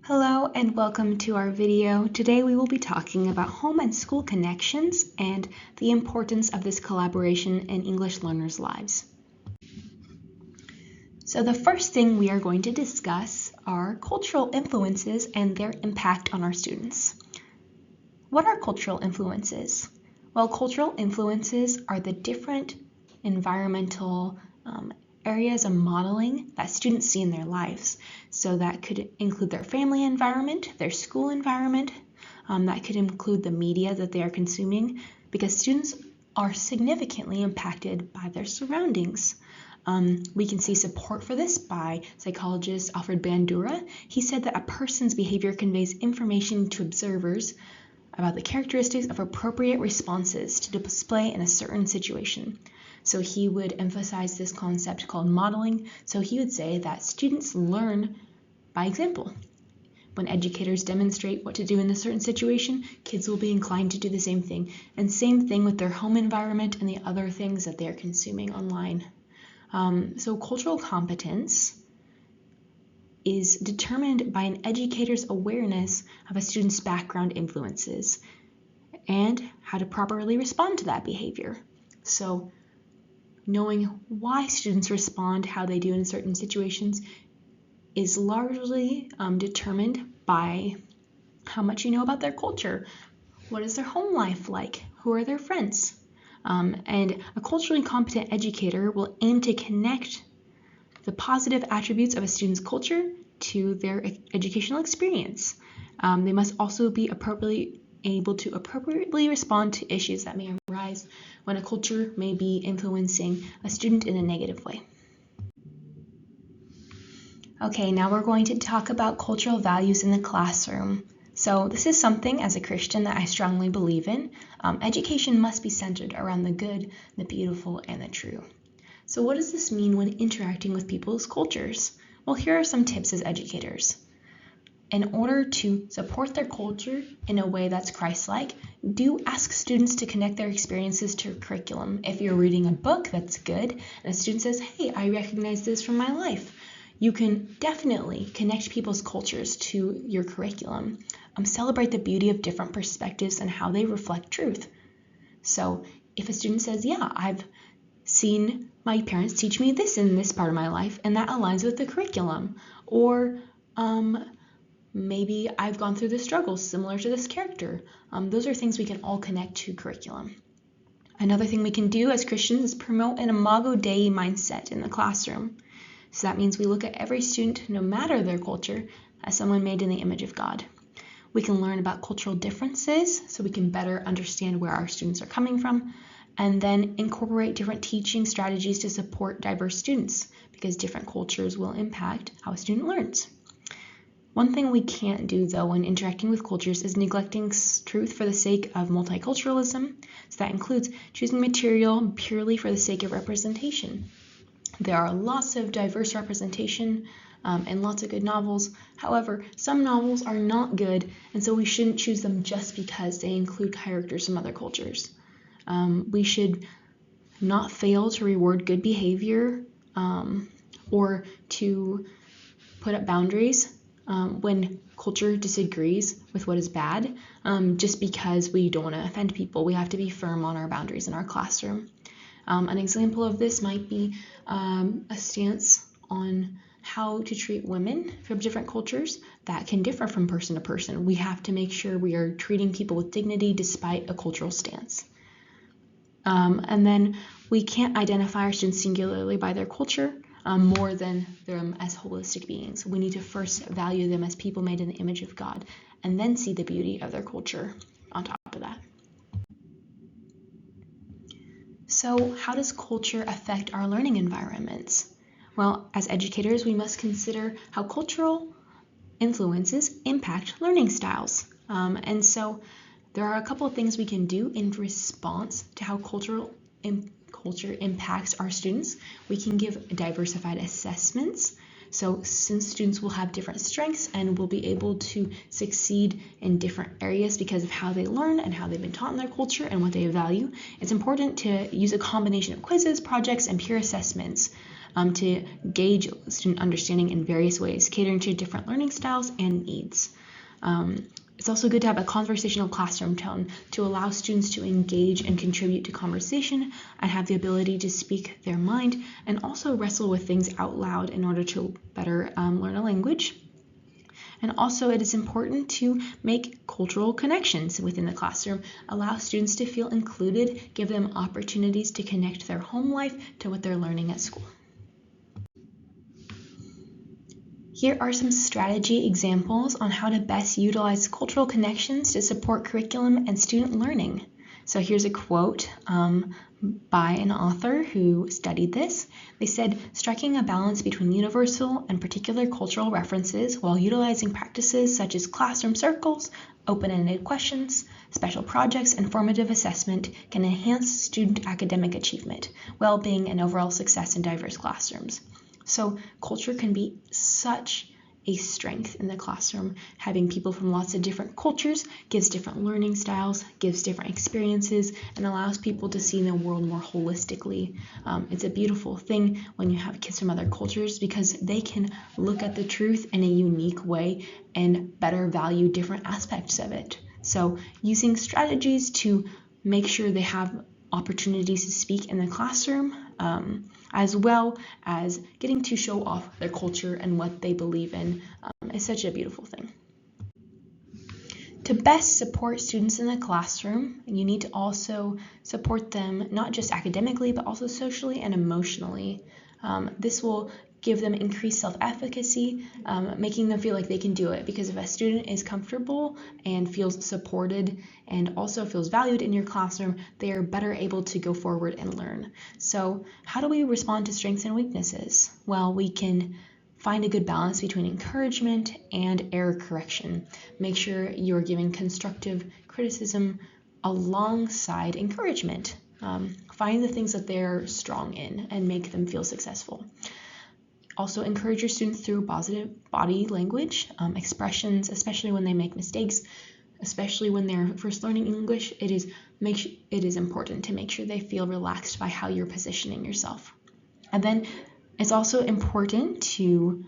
Hello and welcome to our video. Today we will be talking about home and school connections and the importance of this collaboration in English learners' lives. So the first thing we are going to discuss are cultural influences and their impact on our students. What are cultural influences? Well, cultural influences are the different environmental areas of modeling that students see in their lives. So that could include their family environment, their school environment, that could include the media that they are consuming, because students are significantly impacted by their surroundings. We can see support for this by psychologist Alfred Bandura. He said that a person's behavior conveys information to observers about the characteristics of appropriate responses to display in a certain situation. So he would emphasize this concept called modeling. So he would say that students learn by example. When educators demonstrate what to do in a certain situation, kids will be inclined to do the same thing. And same thing with their home environment and the other things that they're consuming online. So cultural competence is determined by an educator's awareness of a student's background influences and how to properly respond to that behavior. So knowing why students respond how they do in certain situations is largely determined by how much you know about their culture. What is their home life like? Who are their friends? And a culturally competent educator will aim to connect the positive attributes of a student's culture to their educational experience. They must also be able to appropriately respond to issues that may arise when a culture may be influencing a student in a negative way. Okay, now we're going to talk about cultural values in the classroom. So this is something as a Christian that I strongly believe in. Education must be centered around the good, the beautiful, and the true. So what does this mean when interacting with people's cultures? Well, here are some tips as educators. In order to support their culture in a way that's Christ-like, do ask students to connect their experiences to your curriculum. If you're reading a book, that's good, and a student says, hey, I recognize this from my life, you can definitely connect people's cultures to your curriculum. Celebrate the beauty of different perspectives and how they reflect truth. So if a student says, yeah, I've seen my parents teach me this in this part of my life, and that aligns with the curriculum, or maybe I've gone through the struggles similar to this character. Those are things we can all connect to curriculum. Another thing we can do as Christians is promote an Imago Dei mindset in the classroom. So that means we look at every student, no matter their culture, as someone made in the image of God. We can learn about cultural differences so we can better understand where our students are coming from, and then incorporate different teaching strategies to support diverse students, because different cultures will impact how a student learns. One thing we can't do, though, when interacting with cultures is neglecting truth for the sake of multiculturalism. So that includes choosing material purely for the sake of representation. There are lots of diverse representation and lots of good novels. However, some novels are not good, and so we shouldn't choose them just because they include characters from other cultures. We should not fail to reward good behavior or to put up boundaries when culture disagrees with what is bad, just because we don't want to offend people. We have to be firm on our boundaries in our classroom. An example of this might be a stance on how to treat women from different cultures that can differ from person to person. We have to make sure we are treating people with dignity despite a cultural stance. And then we can't identify our students singularly by their culture more than them as holistic beings. We need to first value them as people made in the image of God, and then see the beauty of their culture on top of that. So how does culture affect our learning environments? Well, as educators, we must consider how cultural influences impact learning styles. And so there are a couple of things we can do in response to how culture impacts our students. We can give diversified assessments. So since students will have different strengths and will be able to succeed in different areas because of how they learn and how they've been taught in their culture and what they value, it's important to use a combination of quizzes, projects, and peer assessments to gauge student understanding in various ways, catering to different learning styles and needs. It's also good to have a conversational classroom tone to allow students to engage and contribute to conversation and have the ability to speak their mind and also wrestle with things out loud in order to better learn a language. And also it is important to make cultural connections within the classroom, allow students to feel included, give them opportunities to connect their home life to what they're learning at school. Here are some strategy examples on how to best utilize cultural connections to support curriculum and student learning. So here's a quote by an author who studied this. They said, striking a balance between universal and particular cultural references while utilizing practices such as classroom circles, open-ended questions, special projects, and formative assessment can enhance student academic achievement, well-being, and overall success in diverse classrooms. So culture can be such a strength in the classroom. Having people from lots of different cultures gives different learning styles, gives different experiences, and allows people to see the world more holistically. It's a beautiful thing when you have kids from other cultures because they can look at the truth in a unique way and better value different aspects of it. So using strategies to make sure they have opportunities to speak in the classroom, as well as getting to show off their culture and what they believe in, is such a beautiful thing. To best support students in the classroom, you need to also support them not just academically, but also socially and emotionally. This will give them increased self-efficacy, making them feel like they can do it. Because if a student is comfortable and feels supported and also feels valued in your classroom, they are better able to go forward and learn. So how do we respond to strengths and weaknesses? Well, we can find a good balance between encouragement and error correction. Make sure you're giving constructive criticism alongside encouragement. Find the things that they're strong in and make them feel successful. Also encourage your students through positive body language, expressions, especially when they make mistakes, especially when they're first learning English. It is important to make sure they feel relaxed by how you're positioning yourself. And then it's also important to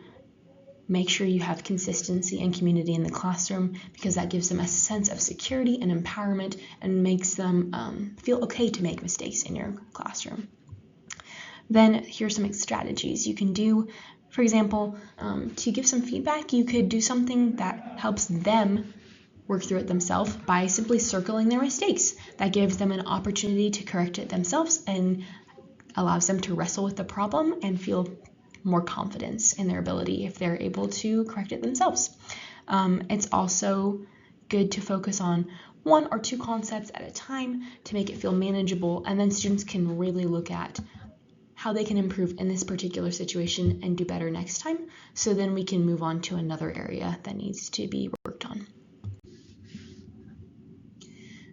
make sure you have consistency and community in the classroom because that gives them a sense of security and empowerment and makes them feel okay to make mistakes in your classroom. Then here's some strategies you can do. For example, to give some feedback, you could do something that helps them work through it themselves by simply circling their mistakes. That gives them an opportunity to correct it themselves and allows them to wrestle with the problem and feel more confidence in their ability if they're able to correct it themselves. It's also good to focus on 1 or 2 concepts at a time to make it feel manageable, and then students can really look at how they can improve in this particular situation and do better next time. So then we can move on to another area that needs to be worked on.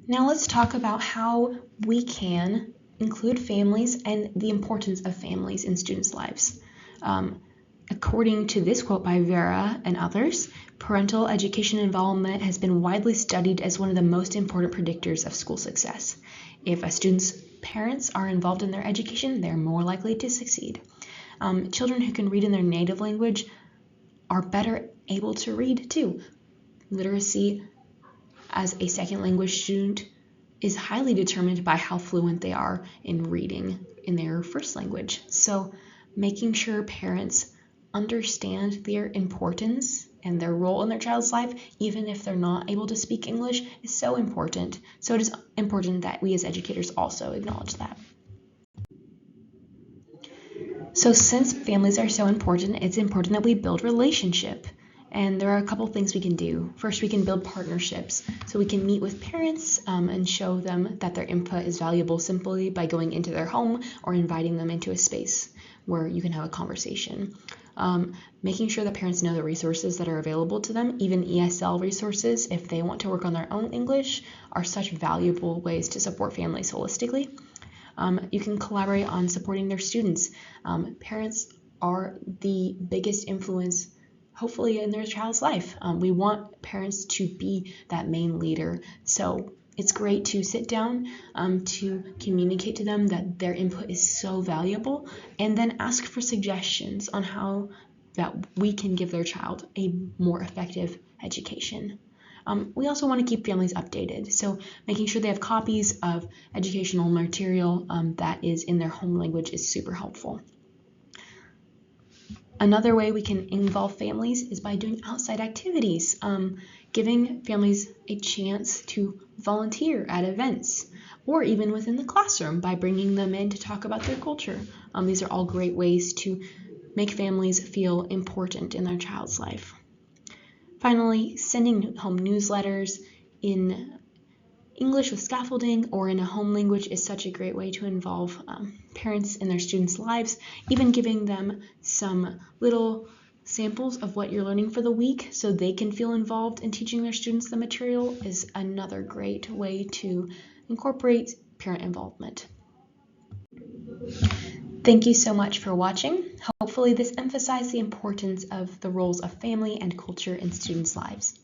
Now let's talk about how we can include families and the importance of families in students' lives. According to this quote by Vera and others, parental education involvement has been widely studied as one of the most important predictors of school success. If a student's parents are involved in their education, they're more likely to succeed. Children who can read in their native language are better able to read too. Literacy as a second language student is highly determined by how fluent they are in reading in their first language. So making sure parents understand their importance and their role in their child's life, even if they're not able to speak English, is so important. So it is important that we as educators also acknowledge that. So since families are so important, it's important that we build relationship. And there are a couple things we can do. First, we can build partnerships. So we can meet with parents and show them that their input is valuable simply by going into their home or inviting them into a space where you can have a conversation. Making sure that parents know the resources that are available to them, even ESL resources, if they want to work on their own English, are such valuable ways to support families holistically. You can collaborate on supporting their students. Parents are the biggest influence, hopefully, in their child's life. We want parents to be that main leader. So It's great to sit down to communicate to them that their input is so valuable, and then ask for suggestions on how that we can give their child a more effective education. We also want to keep families updated, so making sure they have copies of educational material that is in their home language is super helpful. Another way we can involve families is by doing outside activities, giving families a chance to volunteer at events, or even within the classroom by bringing them in to talk about their culture. These are all great ways to make families feel important in their child's life. Finally, sending home newsletters in English with scaffolding or in a home language is such a great way to involve parents in their students' lives. Even giving them some little samples of what you're learning for the week so they can feel involved in teaching their students the material is another great way to incorporate parent involvement. Thank you so much for watching. Hopefully this emphasized the importance of the roles of family and culture in students' lives.